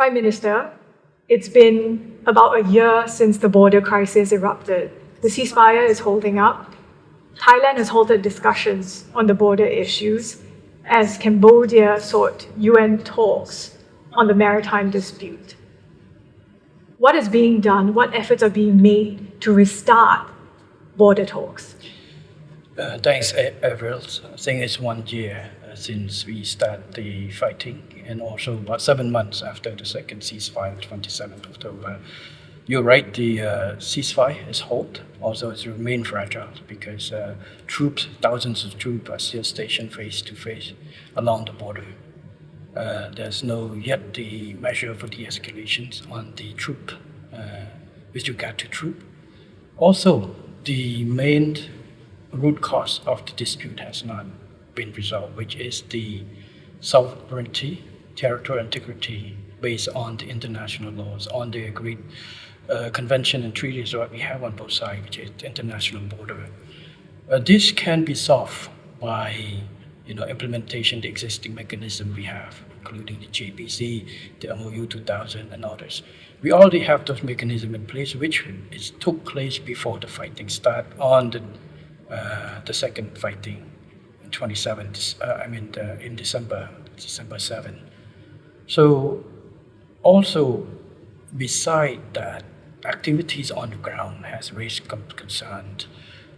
Prime Minister, it's been about a year since the border crisis erupted. The ceasefire is holding up. Thailand has halted discussions on the border issues as Cambodia sought UN talks on the maritime dispute. What is being done? What efforts are being made to restart border talks? Thanks, Avril. I think it's 1 year since we start the fighting, and also about 7 months after the second ceasefire, 27th October. You're right, the ceasefire is halt. Also, it's remained fragile because troops, thousands of troops, are still stationed face to face along the border. There's no yet the measure for de-escalations on the troop, with regard to troop. Also, the main root cause of the dispute has not been resolved, which is the sovereignty, territorial integrity based on the international laws, on the agreed convention and treaties that we have on both sides, which is the international border. This can be solved by implementation the existing mechanism we have, including the JBC, the MOU 2000, and others. We already have those mechanisms in place, which took place before the fighting start on the second fighting in 27th, in December 7. So also, beside that, activities on the ground has raised concerns,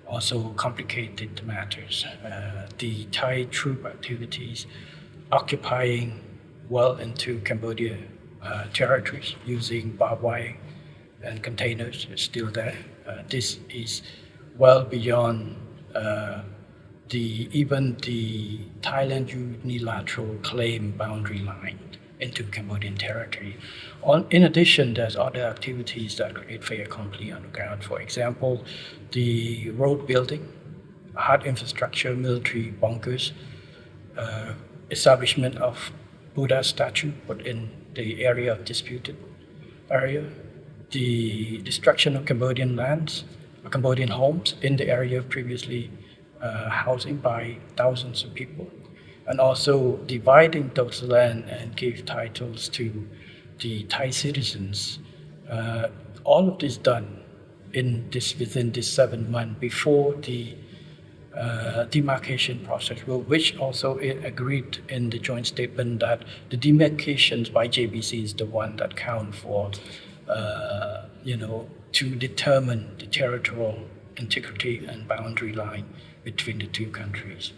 also complicated matters. The Thai troop activities occupying well into Cambodia territories using barbed wire and containers is still there. This is well beyond even the Thailand unilateral claim boundary line into Cambodian territory. In addition, there's other activities that create fait accompli on the ground. For example, the road building, hard infrastructure, military bunkers, establishment of Buddha statue within the area of disputed area, the destruction of Cambodian lands, Cambodian homes in the area previously housing by thousands of people, and also dividing those land and give titles to the Thai citizens. All of this done within this 7 months before the demarcation process, which also agreed in the joint statement that the demarcations by JBC is the one that count for, to determine the territorial integrity and boundary line between the two countries.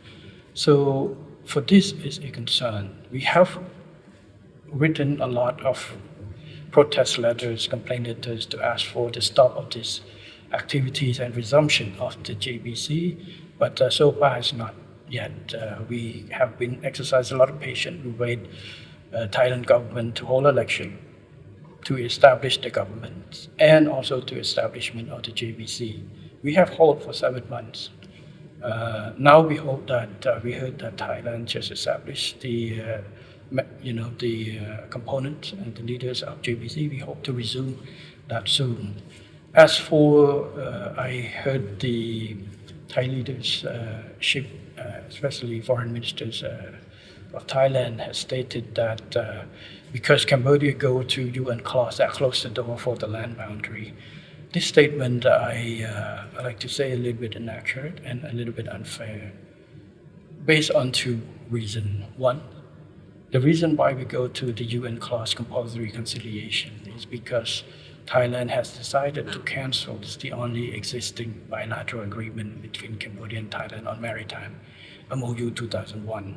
So for this is a concern. We have written a lot of protest letters, complaint letters to ask for the stop of these activities and resumption of the JBC, but so far has not yet. We have been exercising a lot of patience. We wait Thailand government to hold election, to establish the government, and also to establishment of the JBC. We have held for 7 months. Now we hope that we heard that Thailand just established the components and the leaders of JBC. We hope to resume that soon. As for, I heard the Thai leadership, especially foreign ministers of Thailand, has stated that because Cambodia go to UN clause that close the door for the land boundary. This statement, I like to say, a little bit inaccurate and a little bit unfair, based on 2 reasons. One, the reason why we go to the UN clause compulsory reconciliation is because Thailand has decided to cancel the only existing bilateral agreement between Cambodia and Thailand on maritime, MOU 2001,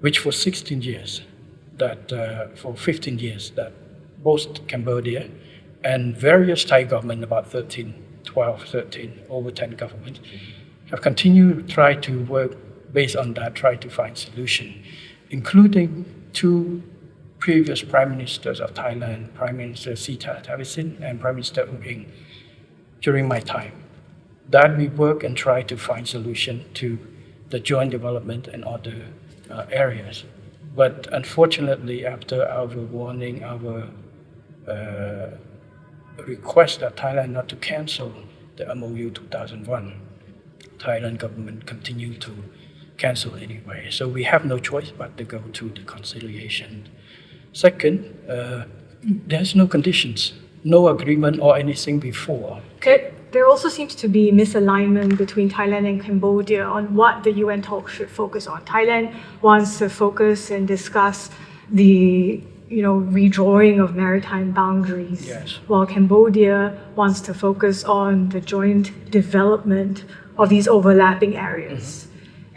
which for 16 years, for 15 years, that both Cambodia and various Thai governments, about 13, over 10 governments, have continued to try to work based on that, try to find solution, including 2 previous Prime Ministers of Thailand, Prime Minister Sita Thavisin and Prime Minister U Ing, during my time, that we work and try to find solution to the joint development and other areas. But unfortunately, after our warning, our request that Thailand not to cancel the MOU 2001, Thailand government continued to cancel anyway. So we have no choice but to go to the conciliation Second, there's no conditions, no agreement or anything before. There also seems to be misalignment between Thailand and Cambodia on what the UN talks should focus on. Thailand wants to focus and discuss the redrawing of maritime boundaries, Yes. while Cambodia wants to focus on the joint development of these overlapping areas.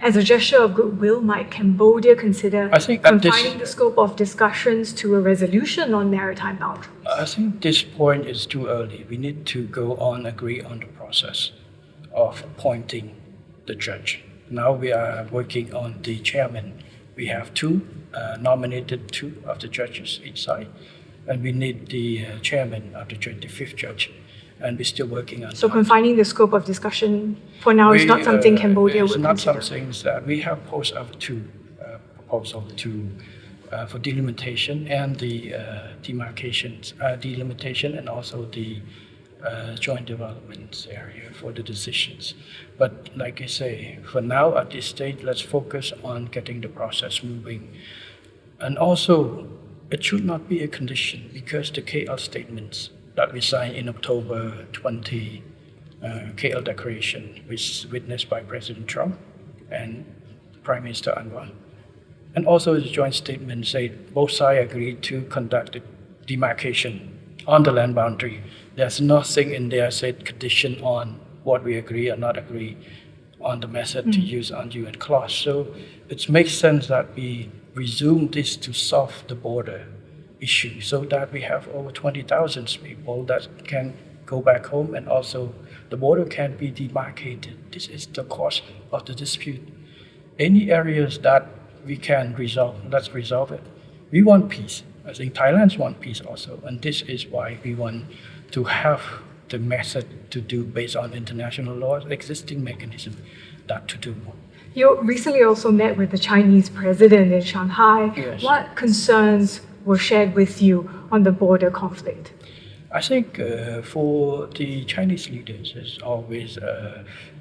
As a gesture of goodwill, might Cambodia consider I think at this- confining the scope of discussions to a resolution on maritime boundaries? I think this point is too early. We need to go on, agree on the process of appointing the judge. Now we are working on the chairman. We have nominated two of the judges each side, and we need the chairman of the 25th judge, and we're still working on So that. confining the scope of discussion for now is not something Cambodia It's would not consider. something that we have posed up to proposal for delimitation and the demarcations, delimitation and also the joint development area for the decisions. But like I say, for now at this stage, let's focus on getting the process moving. And also, it should not be a condition because the KL statements that we signed in October 20, KL Declaration, which witnessed by President Trump and Prime Minister Anwar. And also the joint statement said both sides agreed to conduct the demarcation on the land boundary. There's nothing in there said condition on what we agree or not agree on the method to use on UN clause. So it makes sense that we resume this to solve the border issue so that we have over 20,000 people that can go back home and also the border can be demarcated. This is the cause of the dispute. Any areas that we can resolve, let's resolve it. We want peace. I think Thailand's want peace also, and this is why we want to have the method to do based on international law, existing mechanism that to do. You recently also met with the Chinese president in Shanghai. Yes. What concerns were shared with you on the border conflict? I think for the Chinese leaders, it's always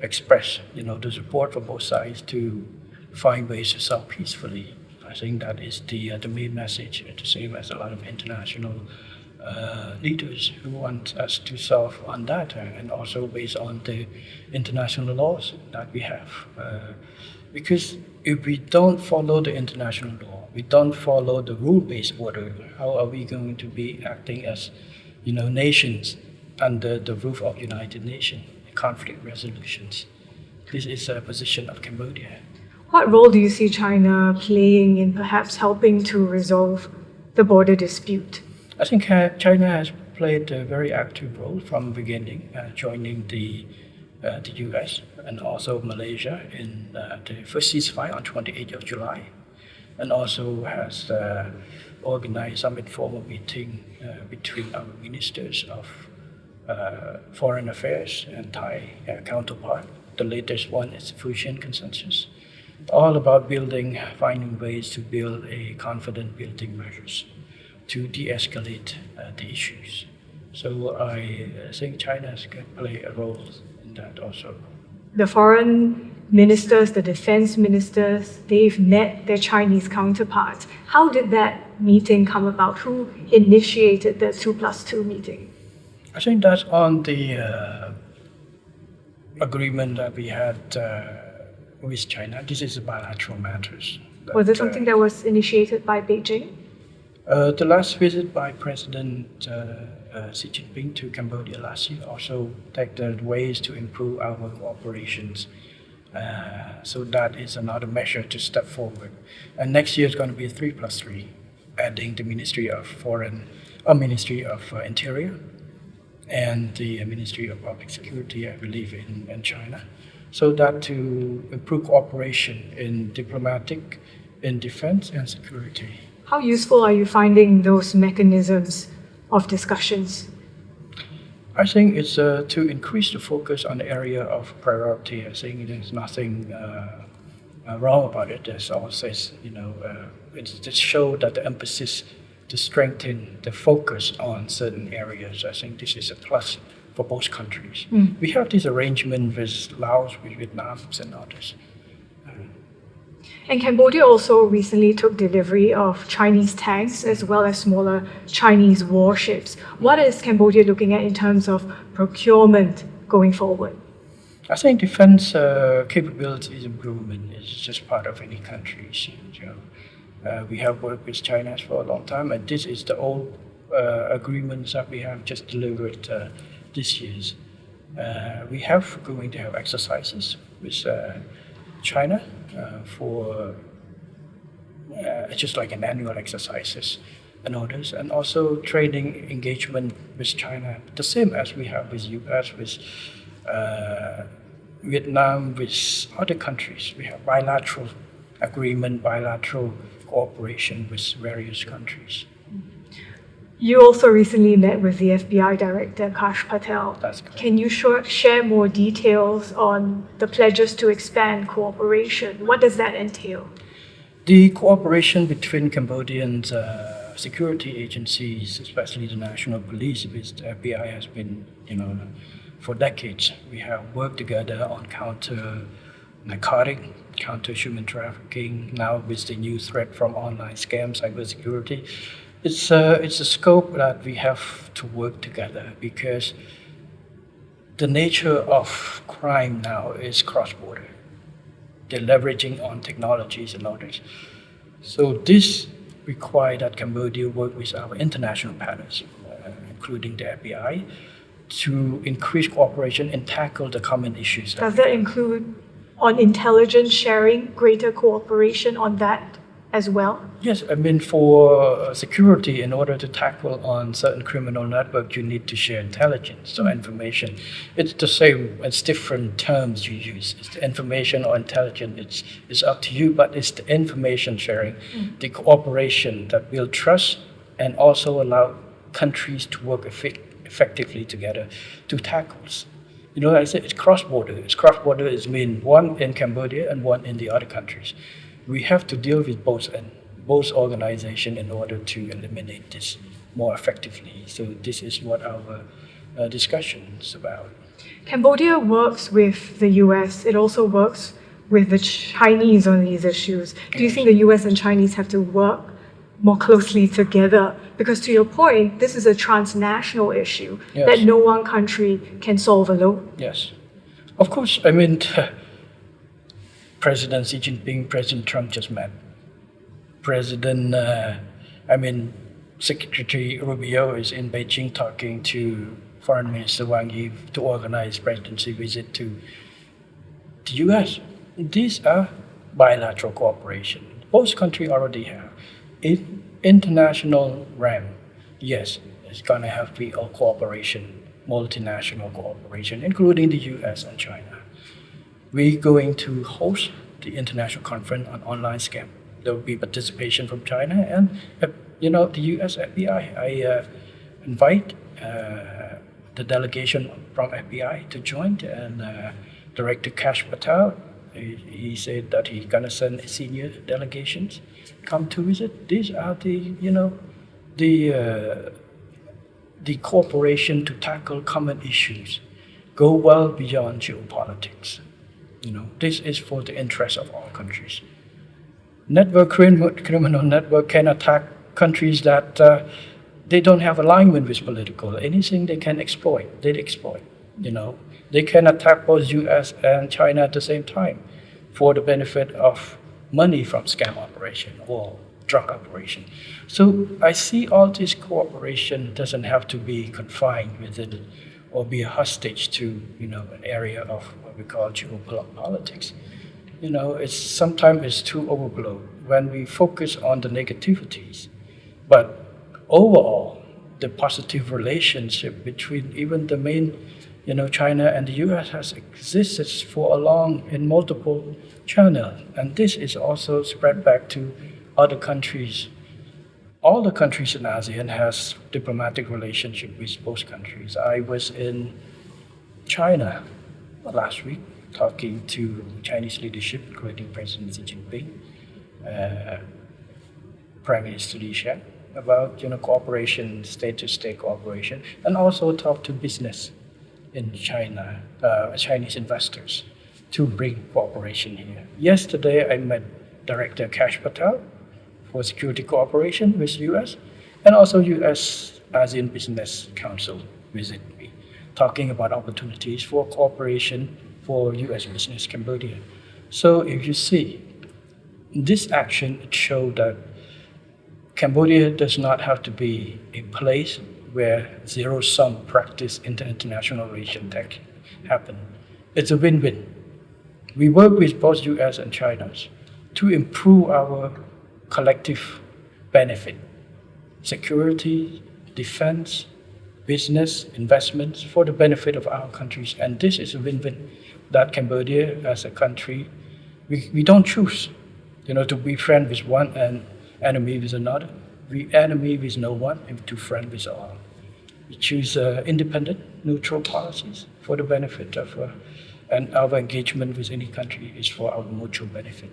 expressed, the support for both sides to find ways to solve peacefully. I think that is the main message, the same as a lot of international leaders who want us to solve on that and also based on the international laws that we have. Because if we don't follow the international law, we don't follow the rule-based order, how are we going to be acting as nations under the roof of United Nations, conflict resolutions? This is a position of Cambodia. What role do you see China playing in perhaps helping to resolve the border dispute? I think China has played a very active role from the beginning, joining the US and also Malaysia in the first ceasefire on 28th of July, and also has organized some informal meeting between our ministers of foreign affairs and Thai counterpart. The latest one is the Fujian Consensus, all about finding ways to build a confident building measures to de-escalate the issues. So I think China can play a role in that also. The foreign ministers, the defense ministers, they've met their Chinese counterparts. How did that meeting come about? Who initiated the 2+2 meeting? I think that's on the agreement that we had with China. This is bilateral matters. Was it something that was initiated by Beijing? The last visit by President Xi Jinping to Cambodia last year also take the ways to improve our cooperations. So that is another measure to step forward. And next year is going to be 3+3, adding the Ministry of Interior and the Ministry of Public Security, I believe, in China. So that to improve cooperation in diplomatic, in defense and security. How useful are you finding those mechanisms of discussions? I think it's to increase the focus on the area of priority. I think there's nothing wrong about it. There's always, it's to show that the emphasis to strengthen the focus on certain areas. I think this is a plus for both countries. We have this arrangement with Laos, with Vietnam, and others. And Cambodia also recently took delivery of Chinese tanks as well as smaller Chinese warships. What is Cambodia looking at in terms of procurement going forward? I think defense capabilities improvement is just part of any country's. We have worked with China for a long time, and this is the old agreements that we have just delivered this year. We have going to have exercises with China for just like an annual exercises and others, and also training engagement with China, the same as we have with US, with Vietnam, with other countries. We have bilateral agreement, bilateral cooperation with various countries. You also recently met with the FBI Director, Kash Patel. That's correct. Can you share more details on the pledges to expand cooperation? What does that entail? The cooperation between Cambodian security agencies, especially the National Police with the FBI, has been, for decades. We have worked together on counter narcotic, counter human trafficking. Now with the new threat from online scams, cybersecurity, it's a scope that we have to work together because the nature of crime now is cross-border. They're leveraging on technologies and others. So this requires that Cambodia work with our international partners, including the FBI, to increase cooperation and tackle the common issues. Does that include on intelligence sharing, greater cooperation on that as well? Yes, for security, in order to tackle on certain criminal network, you need to share intelligence, so information. It's the same, it's different terms you use. It's the information or intelligence, it's up to you, but it's the information sharing, the cooperation that build trust and also allow countries to work effectively together to tackle. I said it's cross-border. It's cross-border is mean one in Cambodia and one in the other countries. We have to deal with both organizations in order to eliminate this more effectively. So this is what our discussion is about. Cambodia works with the US. It also works with the Chinese on these issues. Do you think the US and Chinese have to work more closely together? Because to your point, this is a transnational issue that no one country can solve alone. Yes. Of course, President Xi Jinping, President Trump just met. Secretary Rubio is in Beijing talking to Foreign Minister Wang Yi to organize presidency visit to the US. These are bilateral cooperation. Both countries already have. In international realm, yes, it's going to have to be a cooperation, multinational cooperation, including the US and China. We're going to host the international conference on online scam. There will be participation from China and, the US FBI. I invite the delegation from FBI to join, and Director Kash Patel, he said that he's going to send senior delegations come to visit. These are the cooperation to tackle common issues, go well beyond geopolitics. This is for the interest of all countries. Criminal network can attack countries that they don't have alignment with political. Anything they can exploit, they exploit. They can attack both US and China at the same time for the benefit of money from scam operation or drug operation. So I see all this cooperation doesn't have to be confined within or be a hostage to, an area of what we call geopolitics. Sometimes it's too overblown when we focus on the negativities. But overall, the positive relationship between even the main, China and the US has existed for a long in multiple channels. And this is also spread back to other countries. All the countries in ASEAN has diplomatic relationship with both countries. I was in China last week talking to Chinese leadership, including President Xi Jinping, Prime Minister Li Qiang, about cooperation, state-to-state cooperation, and also talk to business in China, Chinese investors, to bring cooperation here. Yesterday, I met Director Kash Patel for security cooperation with US, and also US ASEAN Business Council visit me, talking about opportunities for cooperation for US business Cambodia. So if you see, this action, it showed that Cambodia does not have to be a place where zero-sum practice in the international relations happen. It's a win-win. We work with both US and China to improve our collective benefit, security, defense, business, investments for the benefit of our countries. And this is a win-win that Cambodia as a country, we don't choose, to be friend with one and enemy with another. We enemy with no one and to friend with all. We choose independent, neutral policies for the benefit of, and our engagement with any country is for our mutual benefit.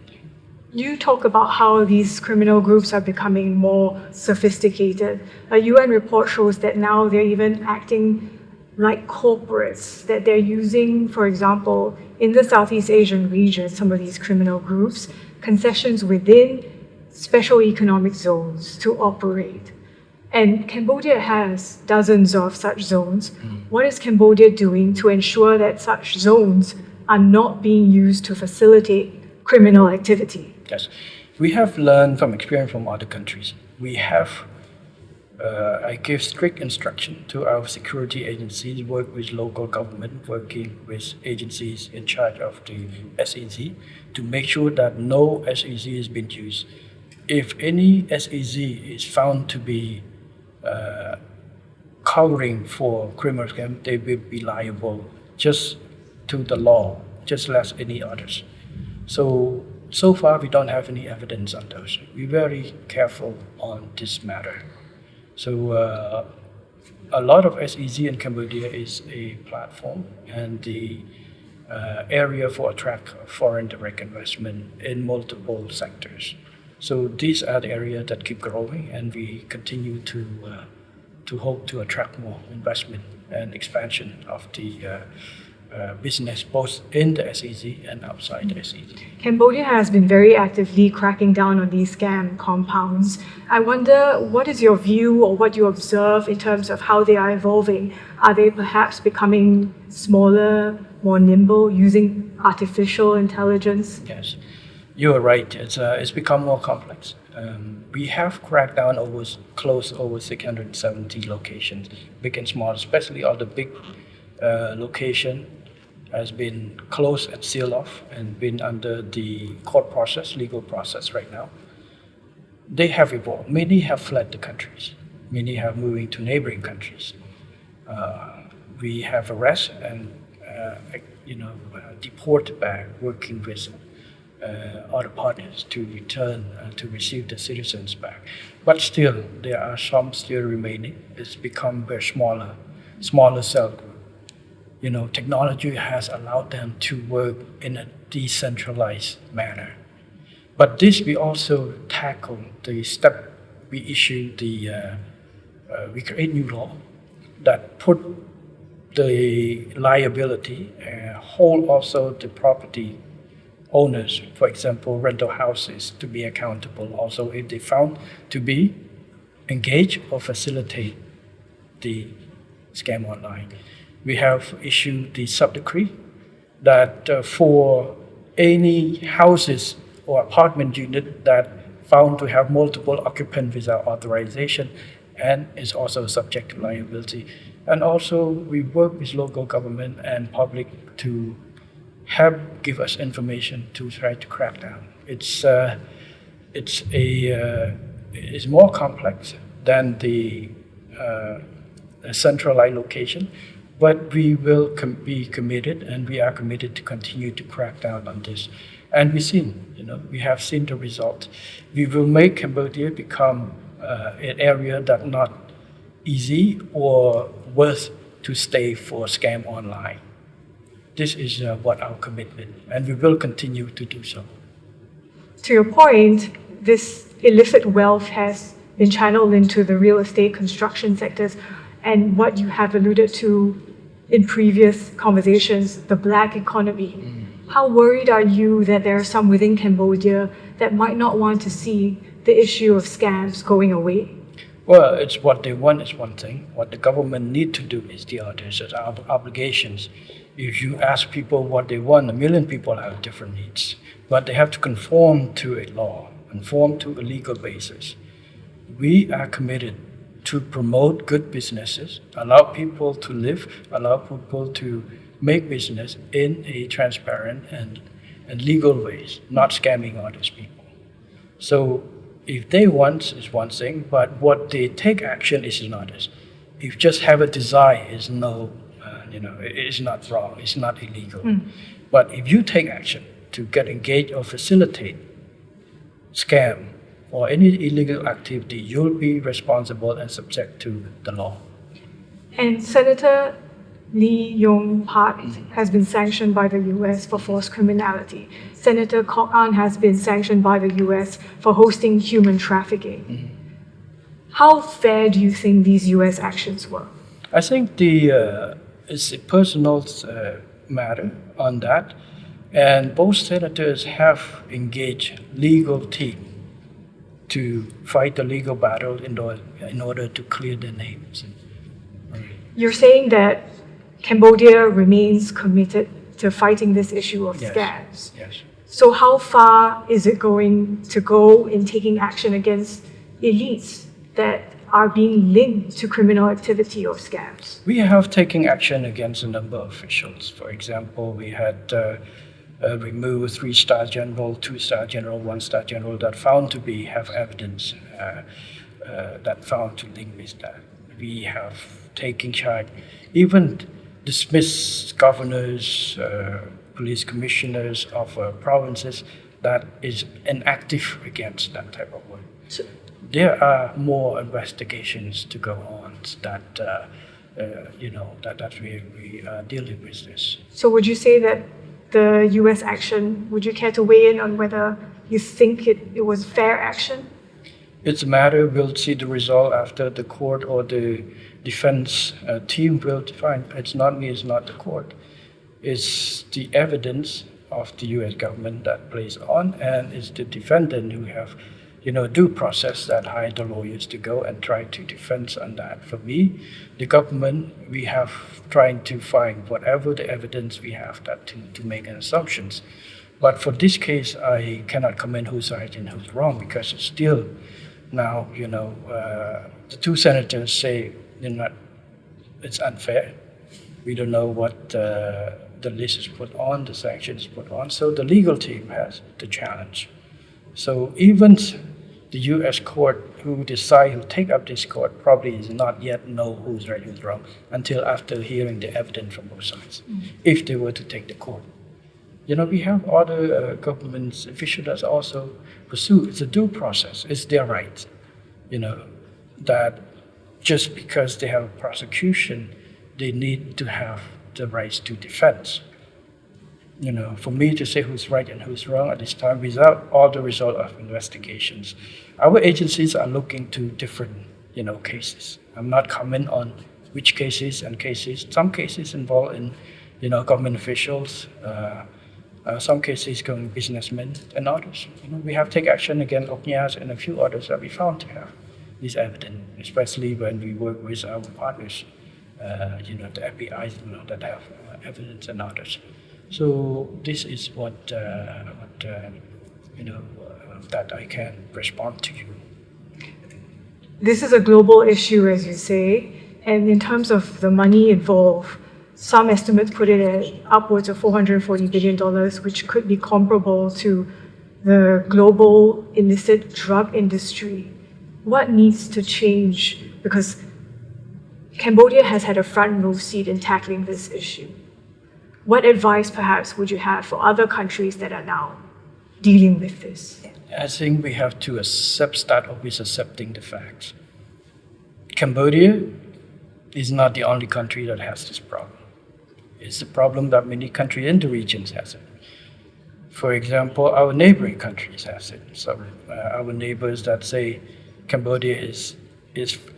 You talk about how these criminal groups are becoming more sophisticated. A UN report shows that now they're even acting like corporates, that they're using, for example, in the Southeast Asian region, some of these criminal groups, concessions within special economic zones to operate. And Cambodia has dozens of such zones. What is Cambodia doing to ensure that such zones are not being used to facilitate criminal activity? Yes, we have learned from experience from other countries. We have, I give strict instruction to our security agencies, work with local government, working with agencies in charge of the SEZ to make sure that no SEZ has been used. If any SEZ is found to be covering for criminal scam, they will be liable just to the law, just as any others. So far, we don't have any evidence on those. We're very careful on this matter. So a lot of SEZ in Cambodia is a platform and the area for attract foreign direct investment in multiple sectors. So these are the areas that keep growing, and we continue to hope to attract more investment and expansion of the business both in the SEZ and outside the SEZ. Cambodia has been very actively cracking down on these scam compounds. I wonder, what is your view or what you observe in terms of how they are evolving? Are they perhaps becoming smaller, more nimble, using artificial intelligence? Yes, you are right. It's become more complex. We have cracked down over 670 locations, big and small, especially all the big location has been closed and sealed off and been under the court process, legal process right now. They have evolved. Many have fled the countries. Many have moving to neighboring countries. We have arrested and deported back, working with other partners to return to receive the citizens back. But still, there are some still remaining. It's become very smaller cell group. Technology has allowed them to work in a decentralized manner. But this we also tackle the step we issue we create new law that put the liability, hold also the property owners, for example, rental houses, to be accountable also if they found to be engaged or facilitate the scam online. We have issued the sub-decree that for any houses or apartment unit that found to have multiple occupants without authorization and is also subject to liability. And also we work with local government and public to give us information to try to crack down. It's more complex than the centralized location. But we will be committed, and we are committed to continue to crack down on this. And we have seen the result. We will make Cambodia become an area that's not easy or worth to stay for scam online. This is what our commitment, and we will continue to do so. To your point, this illicit wealth has been channeled into the real estate construction sectors, and what you have alluded to in previous conversations, the black economy. How worried are you that there are some within Cambodia that might not want to see the issue of scams going away? Well, it's what they want is one thing. What the government need to do is the other. It's our obligations. If you ask people what they want, a million people have different needs. But they have to conform to a law, conform to a legal basis. We are committed to promote good businesses, allow people to live, allow people to make business in a transparent and legal ways, not scamming others people. So if they want is one thing, but what they take action is another. If just have a desire is no, it is not wrong, it's not illegal. But if you take action to get engaged or facilitate scam or any illegal activity, you'll be responsible and subject to the law. And Senator Lee Yong-pak has been sanctioned by the US for forced criminality. Senator Kok An has been sanctioned by the US for hosting human trafficking. How fair do you think these US actions were? I think it's a personal matter on that, and both senators have engaged legal team to fight the legal battle in order to clear their names. You're saying that Cambodia remains committed to fighting this issue of scams. Yes. So how far is it going to go in taking action against elites that are being linked to criminal activity or scams? We have taken action against a number of officials. For example, we had removed 3-star general, 2-star general, 1-star general that found to have evidence that found to link with that. We have taken charge, even dismissed governors, police commissioners of provinces that is inactive against that type of work. So there are more investigations to go on that we are dealing with this. So would you say that the US action, would you care to weigh in on whether you think it was fair action? It's a matter, we'll see the result after the court or the defense team will define. It's not me, it's not the court. It's the evidence of the US government that plays on, and it's the defendant who have, due process that hire the lawyers to go and try to defend on that. For me, the government, we have trying to find whatever the evidence we have that to make an assumptions. But for this case, I cannot comment who's right and who's wrong, because it's still now, the two senators say it's unfair. We don't know what the list is put on, the sanctions put on. So the legal team has the challenge. So even the U.S. court who take up this court probably is not yet know who's right, who's wrong until after hearing the evidence from both sides, if they were to take the court. We have other government officials that also pursue. It's a due process. It's their right, that just because they have a prosecution, they need to have the rights to defense. For me to say who's right and who's wrong at this time without all the result of investigations. Our agencies are looking to different, cases. I'm not comment on which cases and cases. Some cases involve in, government officials, some cases going businessmen and others. We have take action against Oknyas and a few others that we found to have this evidence, especially when we work with our partners, the FBIs, that have evidence and others. So this is what that I can respond to you. This is a global issue, as you say, and in terms of the money involved, some estimates put it at upwards of $440 billion, which could be comparable to the global illicit drug industry. What needs to change? Because Cambodia has had a front row seat in tackling this issue. What advice, perhaps, would you have for other countries that are now dealing with this? I think we have to start with accepting the facts. Cambodia is not the only country that has this problem. It's a problem that many countries in the regions has it. For example, our neighboring countries has it. So our neighbors that say Cambodia is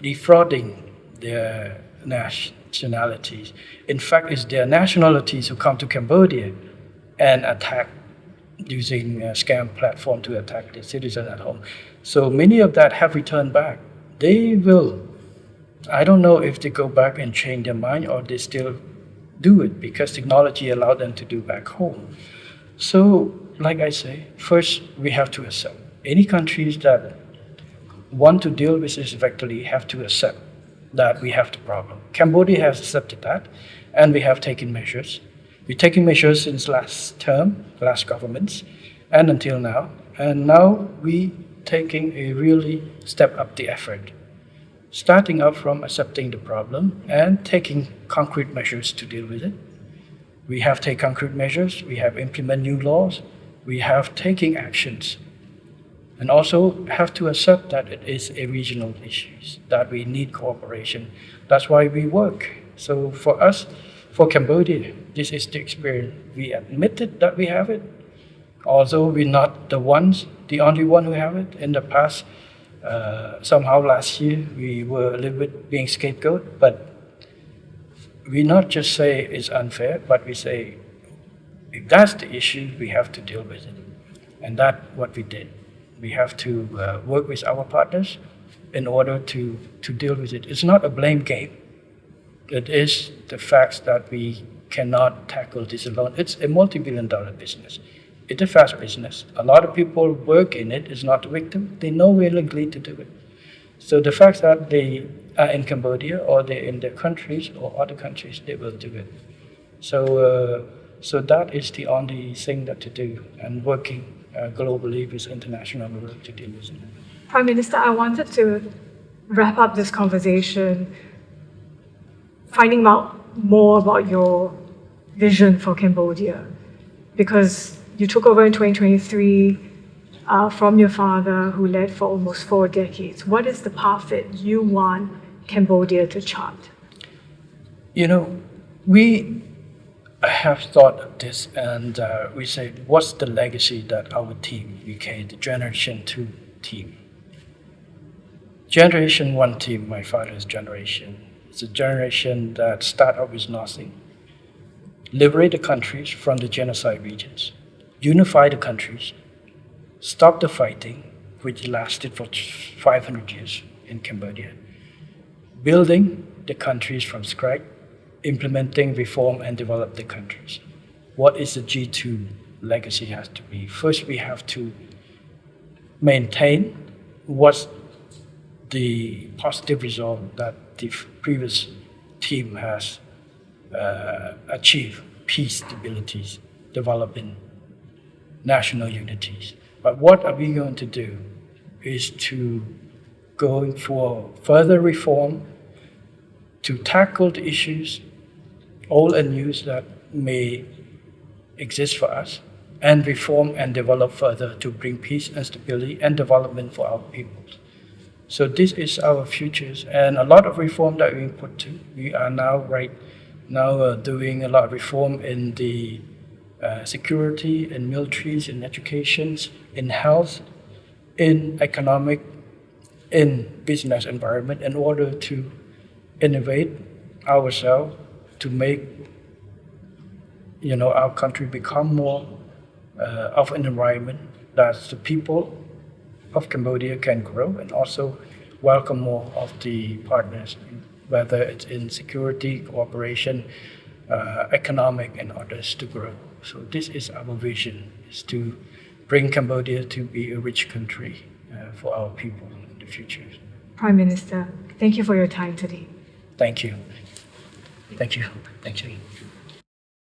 defrauding their nationalities. In fact, it's their nationalities who come to Cambodia and attack using a scam platform to attack the citizen at home. So many of that have returned back. They will, I don't know if they go back and change their mind or they still do it because technology allowed them to do back home. So, like I say, first we have to accept. Any countries that want to deal with this effectively have to accept that we have the problem. Cambodia has accepted that, and we have taken measures. We've taken measures since last term, last governments, and until now. And now we taking a really step up the effort, starting up from accepting the problem and taking concrete measures to deal with it. We have taken concrete measures, we have implemented new laws, we have taken actions, and also have to accept that it is a regional issue, that we need cooperation. That's why we work. So for us, for Cambodia, this is the experience. We admitted that we have it, although we're not the only one who have it. In the past, somehow last year, we were a little bit being scapegoat, but we not just say it's unfair, but we say if that's the issue, we have to deal with it. And that's what we did. We have to work with our partners in order to deal with it. It's not a blame game. It is the fact that we cannot tackle this alone. It's a multi-billion-dollar business. It's a fast business. A lot of people work in it. It's not the victim. They know willingly to do it. So the fact that they are in Cambodia or they're in their countries or other countries, they will do it. So that is the only thing that to do, and working globally with international work to deal with it. Prime Minister, I wanted to wrap up this conversation finding out more about your vision for Cambodia, because you took over in 2023 from your father, who led for almost 4 decades. What is the path that you want Cambodia to chart? You know, we have thought of this, and we said, what's the legacy that our team, UK, the Generation 2 team? Generation 1 team, my father's generation, it's a generation that started out with nothing, liberate the countries from the genocide regions, unify the countries, stop the fighting, which lasted for 500 years in Cambodia, building the countries from scratch, implementing reform and develop the countries. What is the G2 legacy has to be? First, we have to maintain what's the positive result that the previous team has achieved: peace, stability, development, national unities. But what are we going to do is to go for further reform, to tackle the issues, old and new, that may exist for us, and reform and develop further to bring peace and stability and development for our people. So this is our futures, and a lot of reform that we put to. We are now doing a lot of reform in the security, in militaries, in education, in health, in economic, in business environment, in order to innovate ourselves to make our country become more of an environment that the people of Cambodia can grow and also welcome more of the partners, whether it's in security, cooperation, economic, and others to grow. So this is our vision, is to bring Cambodia to be a rich country for our people in the future. Prime Minister, thank you for your time today. Thank you. Thank you. Thank you.